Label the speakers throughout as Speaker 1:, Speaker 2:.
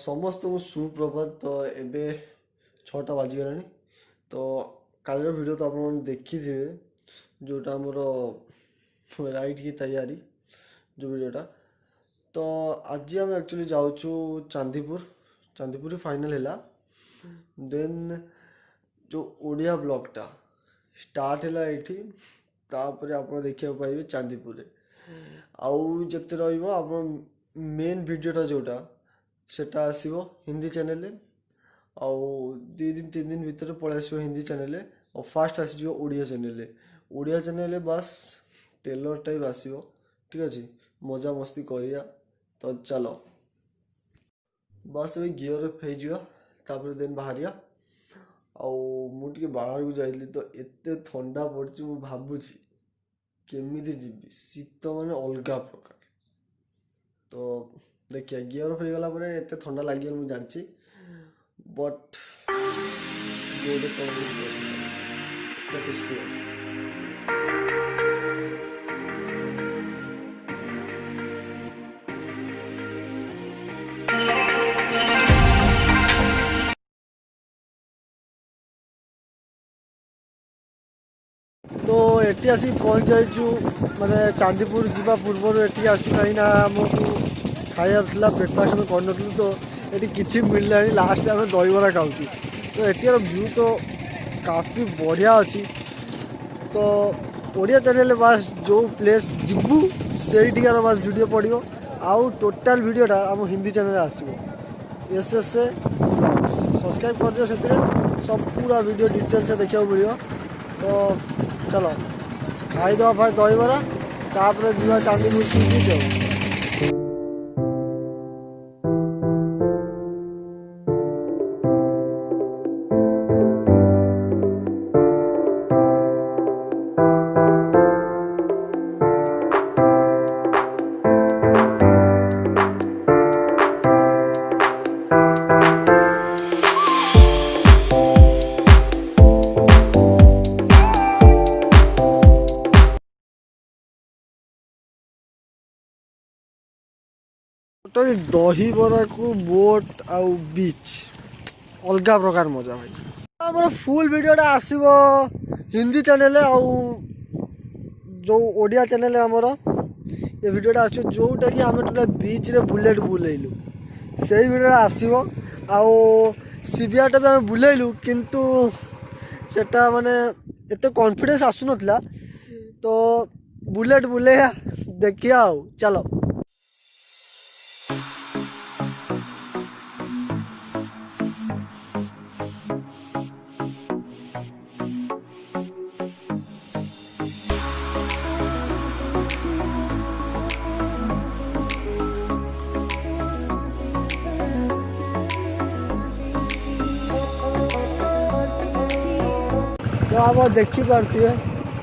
Speaker 1: समस्त सुप्रभात। तो एबे 6टा बाजिगलानी। तो काल वीडियो तो आप देखी थे जोटा मोर राइड की तैयारी जो वीडियोटा। तो आज आम एक्चुअली जाऊँ चांदीपुर फाइनल है। देन जो ओडिया ब्लॉगटा स्टार्ट है ये तापर आप देखा पाइबे चांदीपुर आउ जते आप मेन वीडियोटा जोटा सेटा आसीबो हिंदी चैनल आउ 2 दिन 3 दिन भितर पलि आसो हिंदी चैनल और फास्ट आसीजो ओडिया चैनल बस टेलर टाइप आसीबो। ठीक अच्छे मजा मस्ती करिया। तो चलो बस अभी गियर फेर देन बाहरिया मुझे बाहर को जाइली तो एते ठंडा पड़ी मु भावुची केमी जीवी शीत माने अलग प्रकार। तो देखिए गियर हो गला पर एते ठंडा लगे मुझे जानी बट तो सियोर। तो एटी आसी पहुँच जाइचु माने चांदीपुर जीवा पूर्व एटी आसु कहीं आमको खाइबार था ब्रेकफास्ट में कर तो ये किसी मिलला लास्ट आम दहीबरा खाऊँ। तो एटीर व्यू तो काफ़ी बढ़िया अच्छी। तो ओडिया चैनल बास जो प्लेस जीवु से बास वीडियो पड़ो आउ टोटाल वीडियोटा आम हिंदी चैनल आसो एस सब्सक्राइब कर दियो से सब पूरा वीडियो डिटेल से देखा पड़ो। तो चलो खाईदे भाई दहीबरा तापर जीवा चांदीपुर सी बीच। तो दहीबरा को बोट आउ बीच अलग प्रकार मजा भाई। आम फुल वीडियोटा आसो हिंदी चैनल आउ जो ओडिया चैनल आमर ये वीडियोटा आसो जोटा कि आम टोटा बीच रे बुलेट बुलेलु से वीडियोटा आसो आउ सीबिआरटा भी आम बुलेलु किंतु सेटा माने एते कॉन्फिडेंस आसु नथला। तो बुलेट बुलेया देखिया आउ चलो। तो आप देखिपे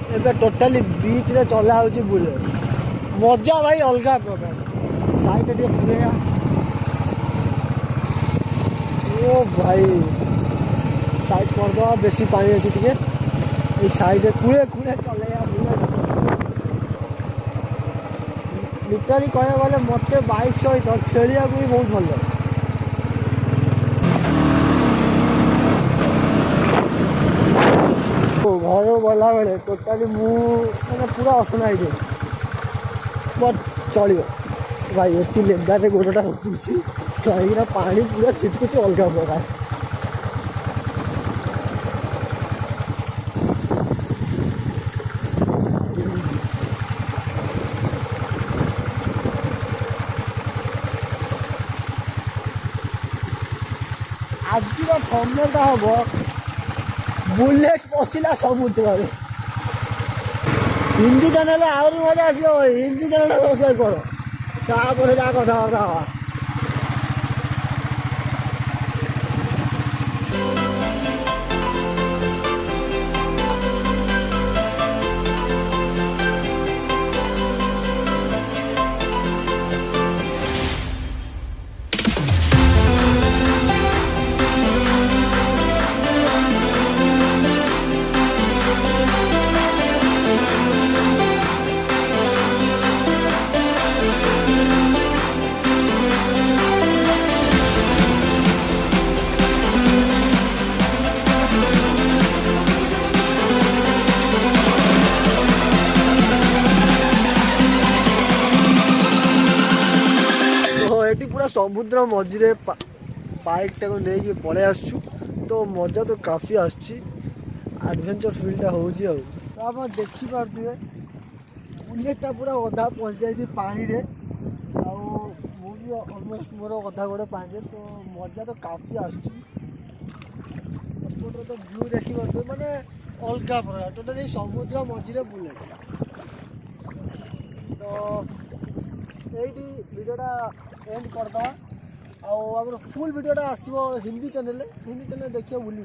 Speaker 1: ए टोटाली बीच रे चला हो बुलेट मजा भाई अलग प्रकार। साइड टे घूमेगा ओ भाई साइड करद बेसी पानी अच्छी टे साइड कूड़े कूड़े चलेगा बुलेट लिटराली कह गले मत बाइक सहित खेलिया भी बहुत भल लगे। घर गला बेले टोटाली मैंने पूरा असना है बट चलो भाई ये लेदारे गोड़टा रुचुची कहीं पानी पूरा छिटकुच अलग प्रकार। आज थंबनेलटा हम बुलेट पशिला समुद्र हिंदी चैनल आहरी मजा आसो हिंदी चैनल सब्सक्राइब करो तापर जा कथबार्ता हवा। समुद्र मझे बाइकटा को लेकिन पलि आसु तो मजा तो काफ़ी आडभेंचर फिल्डटा हो तो आप देखिपे बुलेटा पूरा अधा पशि जाए पानी रे भी अलमोस्ट मोर अधा गोड़े पानी तो मजा तो काफ़ी आसपटे तो व्यू देखी माने अलग प्रकार टोटाली समुद्र मझे बुलेट तो यही वीडियोटा एंड करदा आम फुल वीडियोटा आसो हिंदी चैनल देखिए भूल